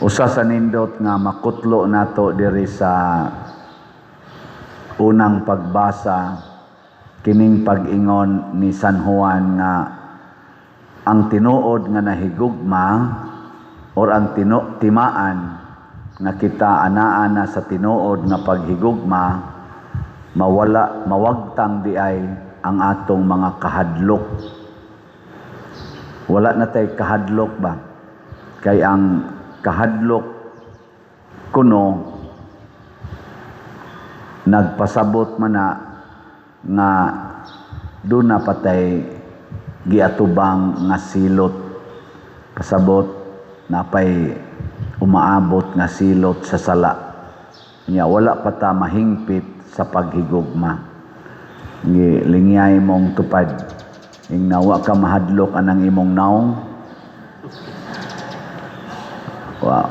Usa sa nindot nga makutlo nato diri sa unang pagbasa kining pag-ingon ni San Juan nga ang tinuod nga nahigugma or ang timaan nga kita anaa na sa tinuod nga paghigugma mawagtang di ay ang atong mga kahadlok. Wala na tay kahadlok ba? Kay ang kahadlok kuno nagpasabot man na nga doon na patay giatubang nga silot, pasabot na pay umaabot nga silot sa sala niya, wala pa ta mahingpit sa paghigugma. Lingyay mong tupad ing nawa ka mahadlok anang imong naong,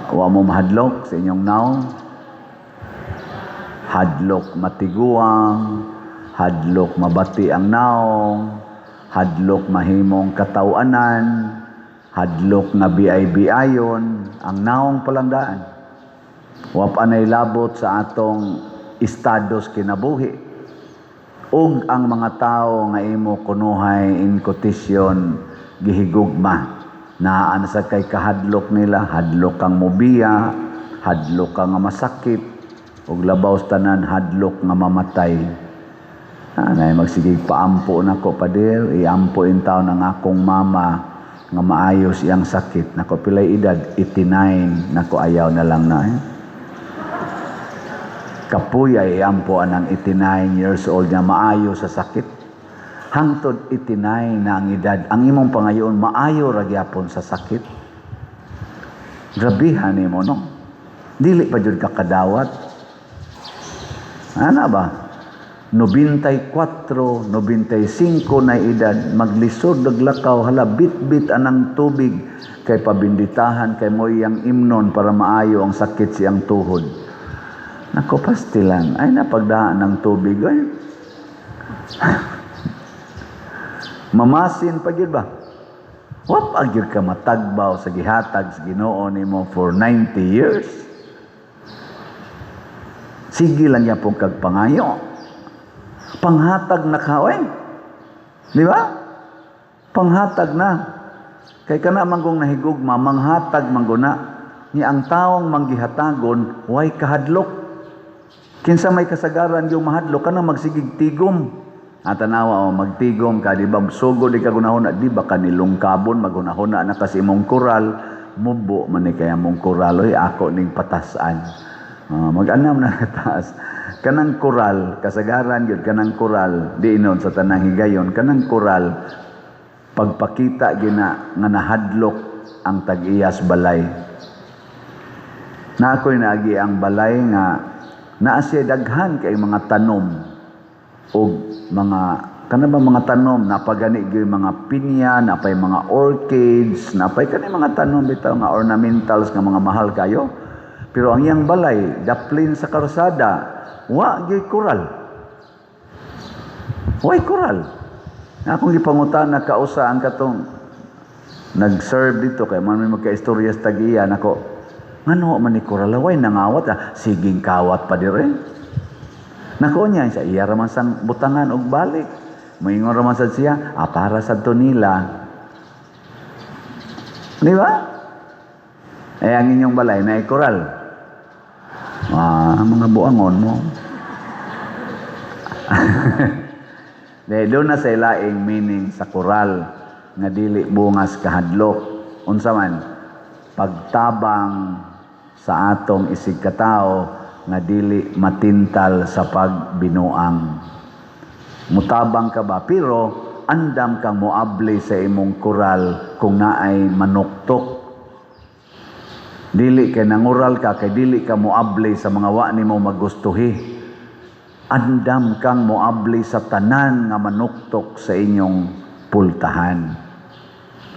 wa mo mahadlok sa inyong naong, hadlok matiguang, hadlok mabati ang naong, hadlok mahimong katawanan, hadlok nga biay-biayon ang naong palandaan. Wa pa nay labot sa atong estados kinabuhi. Ug ang mga tao nga imo kunuhay in quotation gihigugma, naan sa kay kahadlok nila, hadlok kang mobiya, hadlok kang nga masakit, ug labaw sa tanan hadlok nga mamatay. Anay magsigig paampo nako pader, iampo in taon ang akong mama nga maayos iyang sakit. Nako pilay edad 89, nako ayaw na lang na. Kapuya iampo anang 89 years old nga maayo sa sakit. Hangtod 89 na ang edad, ang imong pangayoon maayo ra gyapon sa sakit. Grabihan nimo no. Dili pa jud ka kadawat. Ana ba? 94, 95 na edad, maglisod naglakaw, hala bit-bit anang tubig kay pabinditahan kay mo iyang imnon para maayo ang sakit siyang tuhod. Nako pastilan, ay napagdaan ng tubig ay. Mamasin pa gyud ba? Wa pa gyud ka matagbaw sa gihatag sa Ginoo nimo for 90 years. Sige lang yapon kag pangayo. Panghatag na kaoy. Di ba? Panghatag na. Kay kana manggong nahigugma, manghatag mangguna ni ang taong manggihatagon way kahadlok. Kinsa may kasagaran yung mahadlok kana magsigig tigom. Tanawa o magtigom ka, di ba? Sugod di ka gunahon, di ba kanilungkabon magunahon na kasi mong koral, mubo man ni kaya mong koral, oy ako ning patasan. Mag-anam na taas. Kanang koral, kasagaran yun, kanang koral, di inon sa tanang higayon, kanang koral, pagpakita gina nga nahadlok ang tag-iyas balay. Na ako'y naagi ang balay nga naa siya daghan kay mga tanom o mga kanaba mga tanom napagani gyud mga pinya, napay mga orchids, napay kani mga tanom bitaw nga ornamentals nga mga mahal kayo. Pero ang iyang balay daplin sa karsada, wa gyud koral. Why koral? Akong gipangutana kausa ang katong nag-serve dito kay man may magka-istorya sa tagiya nako. Ngano man ni koral way nangawat siging kawat pa dire. Nako niya sa iya raman sang butangan og balik. Moingon raman sad siya, para sa to nila. Di ba? Ang inyong balay na koral. Mga buangon mo. Doon na sa ilaing meaning sa koral nga dili bungas kahadlok. Unsa man? Pagtabang sa atong isig katao nga dili matintal sa pagbinuang. Mutabang ka ba? Pero andam kang moabli sa imong koral kung naay manuktok. Dili kay nangural ka, kay dili ka moabli sa mga wa nimo magustuhi. Andam kang moabli sa tanan nga manuktok sa inyong pultahan.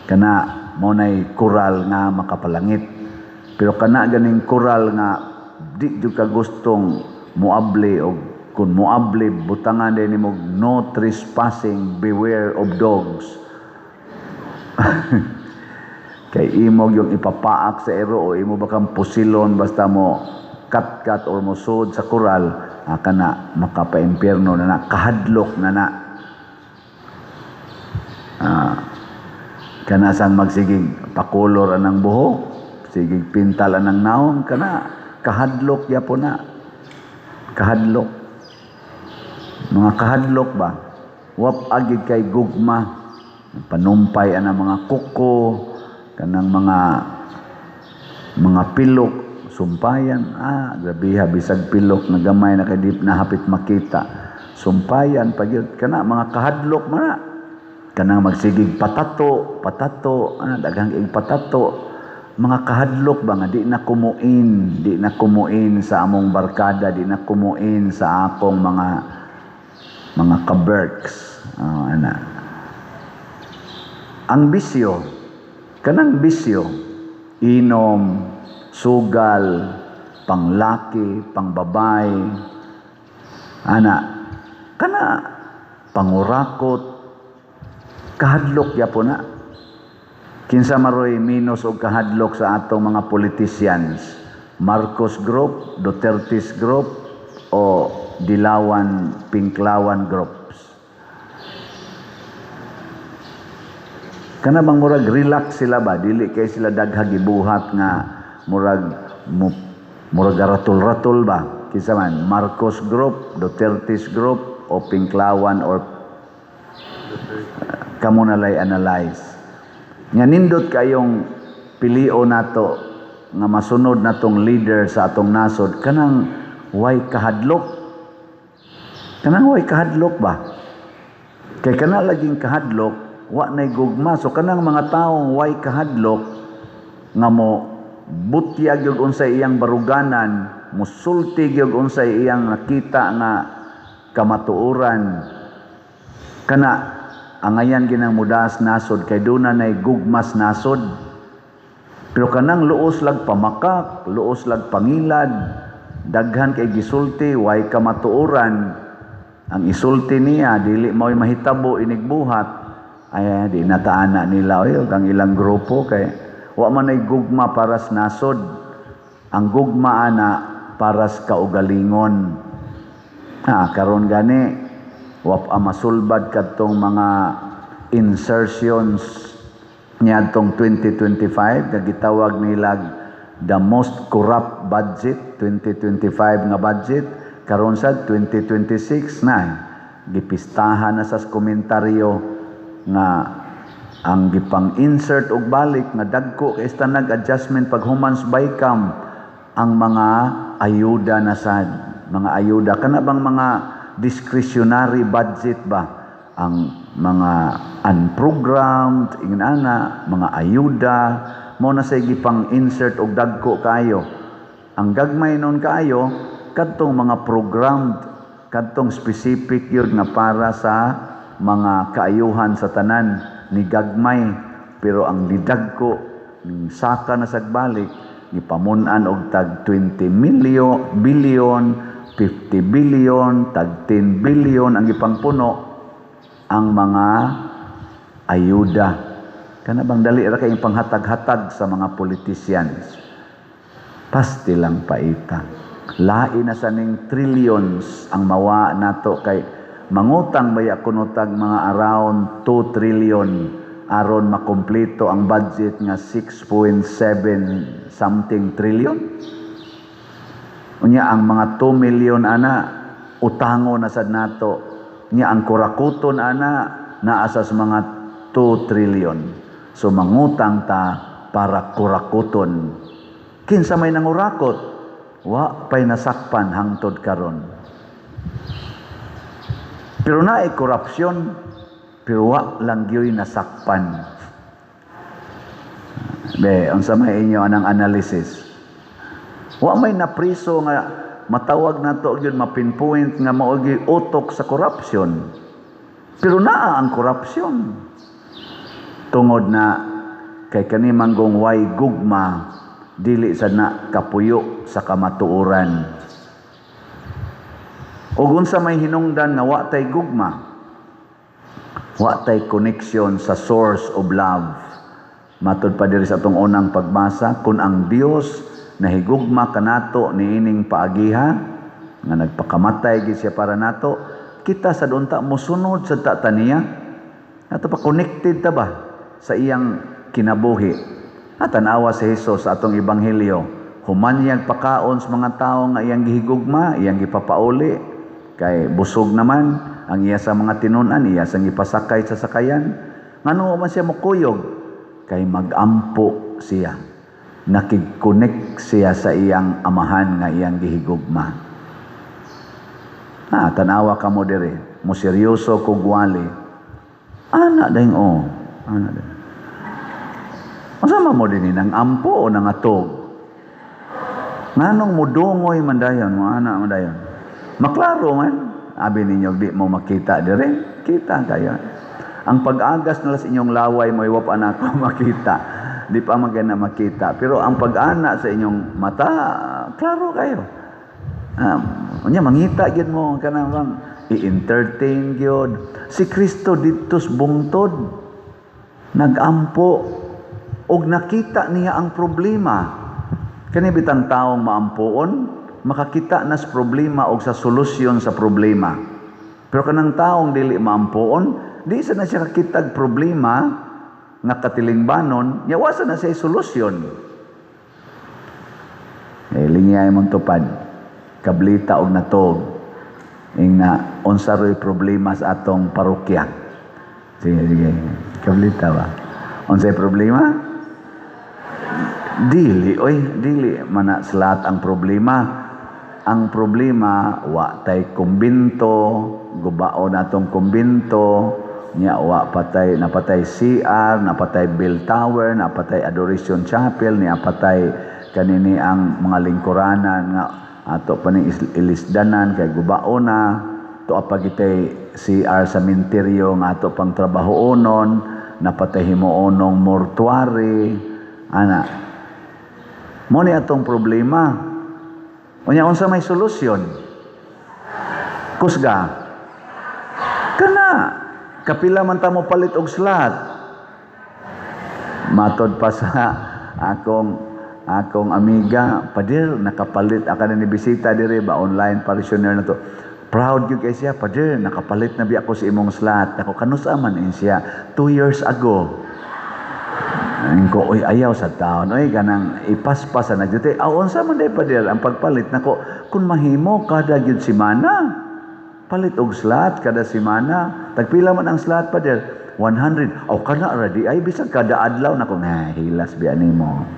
Kana mo nay koral nga makapalangit. Pero kana ganing koral nga di jud ka gustong moabli o kung moabli butangan din nimo no trespassing, beware of dogs. Kay imog yung ipapaak sa ero o imo bakang pusilon basta mo kat or mo sud sa koral, kana makapaimpyerno na kahadlok na. Kana sang magsigig pakolor anang buhok, sigig pintal anang naong, kana kahadlok yapon na. Kahadlok. Mga kahadlok ba? Wap agid kay gugma. Panumpay anang mga kuko, kanang mga pilok, sumpayan. Grabiha, bisag pilok na gamay na kadip na hapit makita. Sumpayan, pagyud kana mga kahadlok mana. Kanang magsigig patato, daghang ig patato. Mga kahadlok ba nga di na kumuin sa among barkada, di na kumuin sa akong mga kaberks. Ang bisyo, kanang bisyo, inom, sugal, panglaki, pangbabay, kana pangurakot, kahadlok yapon na. Kinsa maroy minus og kahadlok sa atong mga politicians? Marcos Group, Duterte's Group, o Dilawan, Pinklawan Groups? Kana bang murag relax sila ba? Dili kay sila dagha gibuhat nga murag ratul-ratul ba? Kinsa man, Marcos Group, Duterte's Group, o Pinklawan or kamo nalay analyze. Nga nindot kayong pilio nato nga masunod natong leader sa atong nasod, kanang way kahadlok. Kanang way kahadlok ba? Kay kana laging kahadlok, wa nay gugma. So kanang mga taong way kahadlok nga mo butyag yung unsay iyang baruganan, musultig yung unsay iyang nakita nga kamatuoran, kana angayan ginang mudas nasod kay duna nay gugmas nasod. Pero kanang luos lag pamakak, luos lag pangilad, daghan kay gisulti, way kamatuoran. Ang isulti niya dili mo'y mahitabo inigbuhat, ay di nataana nila ang ilang grupo kay wa man ay gugma para sa nasod. Ang gugma ana para sa kaugalingon. Karon gani wap masulbad kadtong mga insertions niadtong 2025 nga gitawag nila the most corrupt budget 2025 nga budget. Karon sa 2026 na gipistahan na sa komentaryo nga ang gipang insert og balik nga dagko kay stanag adjustment pag humans bycam ang mga ayuda na sad, mga ayuda kana bang mga discretionary budget ba, ang mga unprogrammed ingana mga ayuda mo na say gipang insert og dagko kayo. Ang gagmay nun kayo kadtong mga programmed, kadtong specific yun nga para sa mga kaayuhan sa tanan ni gagmay. Pero ang didagko ning saka na sagbalik gipamun-an og tag 20 billion 50 billion, tag 10 billion ang ipangpuno ang mga ayuda. Kana bang dali ra kay panghatag-hatag sa mga politicians. Pasti lang paita. Lain na sa ning trillions ang mawa nato kay mangutang baya kunutag mga around 2 trillion aron makumpleto ang budget nga 6.7 something trillion. Unya ang mga 2 million ana utango na sad nato. Unya ang kurakuton ana naa sa mga 2 trillion. So mangutang ta para kurakuton. Kinsa may nangurakot? Wa pay nasakpan hangtod karon. Pero naay korupsyon, pero wa lang gyoy nasakpan. Unsa may inyo anang analysis? Wa may napriso nga matawag nato gyud mapinpoint nga mao gyud utok sa korupsyon. Pero naa ang korupsyon. Tungod na kay kani manggong way gugma dili sad na kapuyo sa kamatuoran. Ug unsa may hinungdan nga wa tay gugma, wa tay connection sa source of love. Matod pa diri sa atong unang pagbasa, kun ang Dios nahigugma kanato niining paagiha nga nagpakamatay gid siya para nato, kita sa dunta mosunod sa tataniya. Ato pa connected ta ba sa iyang kinabuhi. At tanawa si Jesus sa atong ebanghelyo, humanyag pakaon sa mga tawo nga iyang gihigugma, iyang gipapauli, kay busog naman ang iya sa mga tinunan, iya sang ipasakay sa sakayan. Ngano man siya mukuyog? Kay magampo siya. Nakig-connect siya sa iyang amahan nga iyang gihigugma. Tanawa ka mo dire, mo seryoso kog wali. Ana dayong ana dayong. Masama mo din nang ampo o nang atog? Nganong mudungoy man dayon, mo ana man dayon. Maklaro man, abi ninyo di mo makita dire, kita kayo. Ang pag-agas nila sa inyong laway mo iwap anak ko makita. Di pa magana makita. Pero ang pag-ana sa inyong mata, klaro kayo. Mangita gyud mo kanang bang i-entertain gyud. Si Kristo didtos bungtod nagampo og nakita niya ang problema. Kani bitang taong maampuon, makakita na sa problema o sa solusyon sa problema. Pero kanang taong dili maampuon, di sa na siya kakitag problema nga katilingbanon, yawasan na siya solusyon. Lingiyay mong tupad, kablita og natog, nga unsaroy problema sa atong parokya. Sige, kablita ba? Unsay problema? Dili mana salat ang problema. Ang problema, wa tay kumbinto, gubaon atong kumbinto, nya wa patay, napatay CR, napatay bell tower, napatay adoration chapel, niya patay kanini ang mga lingkuranan nga ato pa ning ilisdanan kay gubaon na to apagitay CR sa minteryo nga ato pang trabahoonon, napatay himuonong mortuary, ana. Mo ni atong problema. Unya unsa may solusyon? Kusga. Kana kapila man ta mo palit og slot. Matod pa sa akong amiga, padir nakapalit aka ni bisita dire ba online parishioner na to. Proud gyud kay siya, padir nakapalit na bi ako sa imong slot. Ako kanusa man siya 2 years ago. Ko oy ayaw sa taon oy kanang ipaspas na gyud unsa man day padir ang pagpalit nako kun mahimo kada gyud semana palit og slot kada semana tagpila man ang slot padir 100 kana ra di ay bisag kada adlaw nako hilas bi animo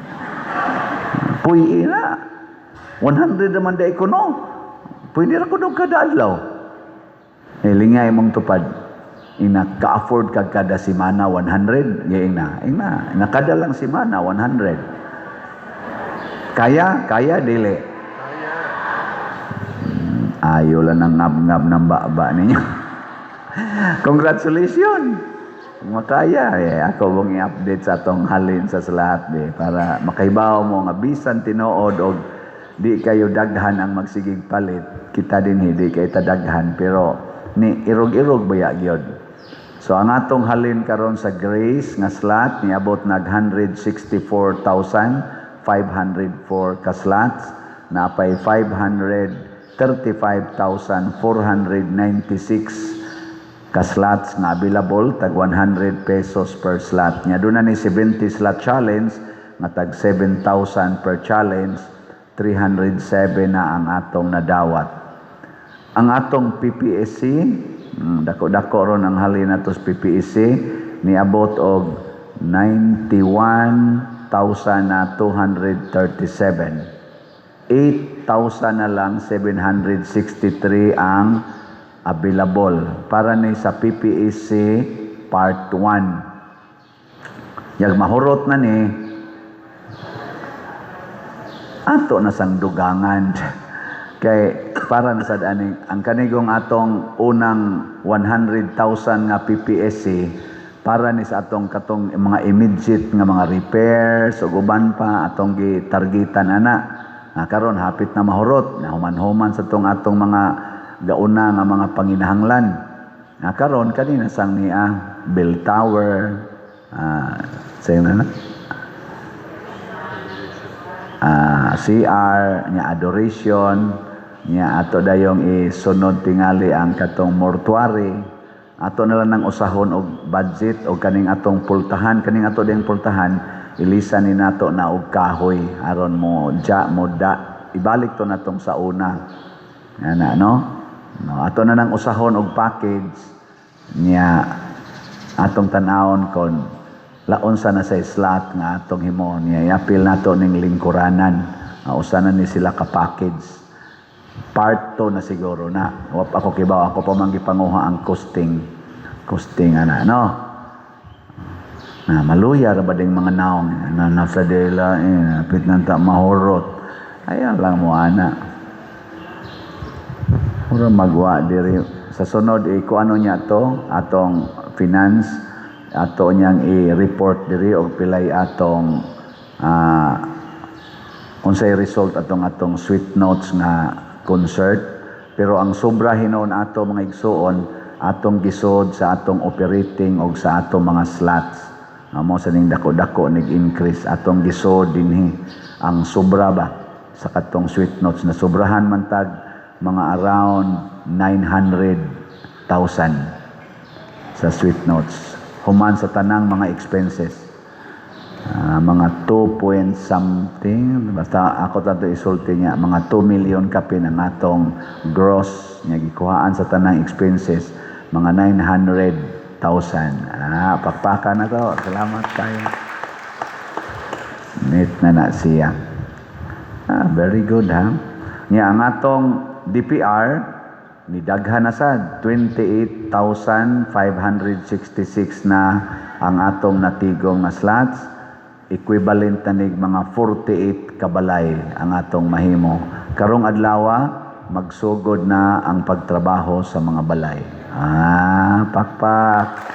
puy ina 100 naman day ko no pwede ra ko dog kada adlaw lingay mong tupad ina ka-afford kag kada semana 100 ina kada lang semana 100 kaya dili ayo lang ang ngab-ngab ng baba ninyo congratulations makaya ako mong i-update sa atong halin sa lahat para makaibaw mo nga bisan tinuod og di kayo daghan ang magsigig palit kita din hindi kayo tadaghan pero ni irog-irog baya gyud. So ang atong halin karon sa Grace nga slot niabot nag 164,504 ka slots, napay 535,496 ka slots nga available tag 100 pesos per slot. Nya doon na ni 70 slot challenge nga tag 7,000 per challenge, 307 na ang atong nadawat. Ang atong PPSC dako-dako ron ang halin nato sa PPSC niabot og 91,237. 8,000 na lang 763 ang available para ni sa PPSC Part 1. Yang mahurot na ni ato na sang dugangan kay para na sad ani ang kanigong atong unang 100,000 nga PPSC para ni sa atong katong mga immediate nga mga repairs ug uban pa atong gitargetan ana. Karon hapit na mahurot na human-human sa atong mga gauna nga mga panginahanglan. Karon kanina sang niya bell tower sayo na CR, nya adoration, nya ato dayong isunod tingali ang katong mortuary. Ato na lang nang usahon og budget og kaning atong pultahan, kaning ato ding pultahan, ilisan ni nato na og kahoy aron mo ibalik to natong sa una. Ana no? No, ato na nang usahon og package nya atong tan-awon kon laon sa na sa slot nga atong himo niya iapil nato ning lingkuranan. Usa na ni sila ka package. Part 2 na siguro na. Wap ako kibaw, ako pa man gipanguha ang costing ana no. Na maluya ra ba ding mga naong na nafradela apit nanta mahurot. Ayan lang mo ana. Ura magwa diri sa sunod kung ano niya to atong finance ato niyang i-report diri og pilay atong unsay result atong sweet notes nga concert. Pero ang sobra hinon ato mga igsuon atong gisod sa atong operating og sa atong mga slots. Amo sa ning dako-dako nag-increase atong gisod dinhi ang sobra ba sa katong sweet notes na sobrahan man tag mga around 900,000 sa sweet notes human sa tanang mga expenses. Mga 2 point something basta ako tato isulti niya mga 2 million kapin ang atong gross nga gikuhaan sa tanang expenses mga 900,000. Pakpaka na to. Salamat kayo. Meet na siya. Very good ha. Nga ang atong DPR ni daghan na sad 28,566 na ang atong natigong na slots. Equivalent na nig mga 48 kabalay ang atong mahimo. Karong adlaw magsugod na ang pagtrabaho sa mga balay. Pakpak.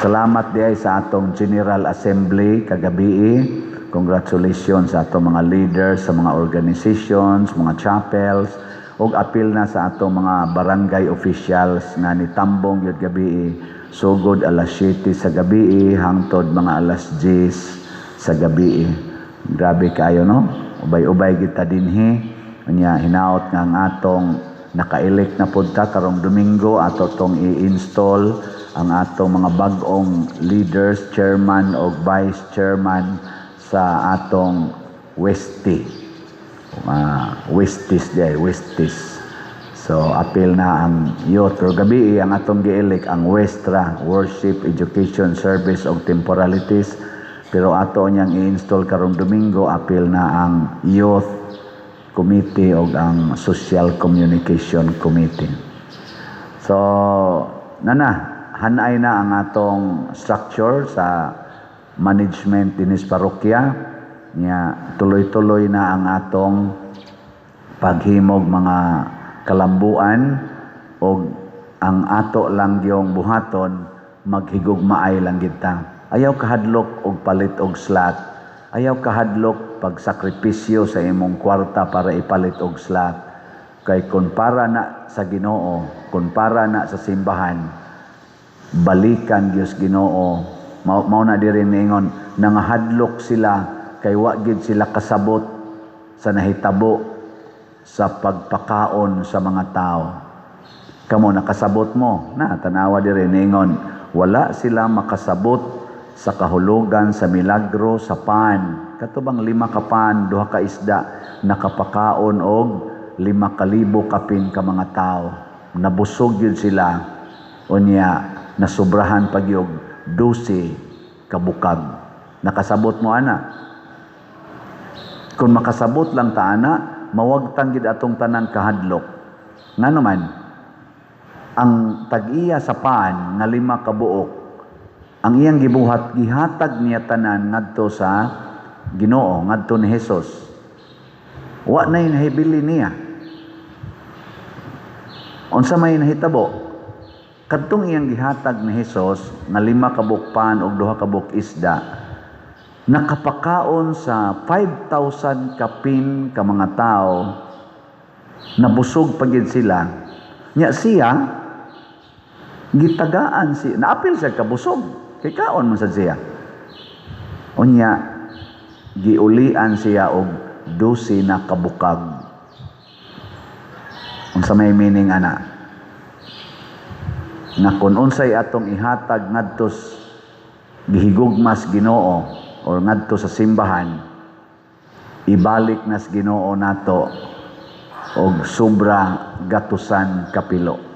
Salamat diay sa atong General Assembly kagabi. Congratulations sa atong mga leaders sa mga organizations, mga chapels, ug apil na sa atong mga barangay officials nga nitambong yun gabi. Sugod alas 7 sa gabi hangtod mga alas 10 sa gabi. Grabe kayo no? Ubay-ubay kita dinhi. Nya hinaot nga ang atong naka-elect na punta karong Domingo ato tong i-install ang atong mga bag-ong leaders, chairman o vice chairman sa atong Westis. So, apil na ang youth. Pero gabi, ang atong gi-elect ang Westra, Worship, Education, Service o Temporalities. Pero ato niyang i-install karong Domingo, apil na ang Youth Committee o ang Social Communication Committee. So, hanay na ang atong structure sa management dinis parokya. Tuloy-tuloy na ang atong paghimog mga kalambuan o ang ato lang yung buhaton maghigugmaay lang kita. Ayaw kahadlok og palit og slot. Ayaw kahadlok pagsakripisyo sa imong kwarta para ipalit og slot. Kay kung para na sa Ginoo, kung para na sa simbahan, balikan Dios Ginoo. Mao na diri ningon nangahadlok sila kay wa gid sila kasabot sa nahitabo sa pagpakaon sa mga tao. Kamo nakasabot mo na tanawa diri ningon wala sila makasabot sa kahulugan sa milagro sa pan. Katubang 5 ka pan, 2 ka isda nakapakaon og 5,000 kapin ka mga tao. Nabusog yun sila unya nasubrahan pagyog 12 kabukag. Nakasabot mo ana. Kung makasabot lang ta ana, mawagtang gid atong tanan kahadlok. Ngano man ang tag-iya sa paan nga 5 ka buok, ang iyang gibuhat gihatag niya tanan ngadto sa Ginoo, ngadto ni Hesus. Wa na nahibili niya. Unsa may nahitabo? Kadtong iyang gihatag ni Hesus nga 5 ka buok paan ug 2 ka buok isda, nakapakaon sa 5,000 kapin ka mga tao, nabusog pagid sila. Nya siya gitagaan naapil siya kabusog kay kaon man sad siya. Unya giulian siya og 12 na kabukag. Unsa may meaning ana? Na kung unsay atong ihatag ngadto gihigugmas Ginoo or ngadto sa simbahan, ibalik nas Ginoo nato og sobra gatusan kapilo.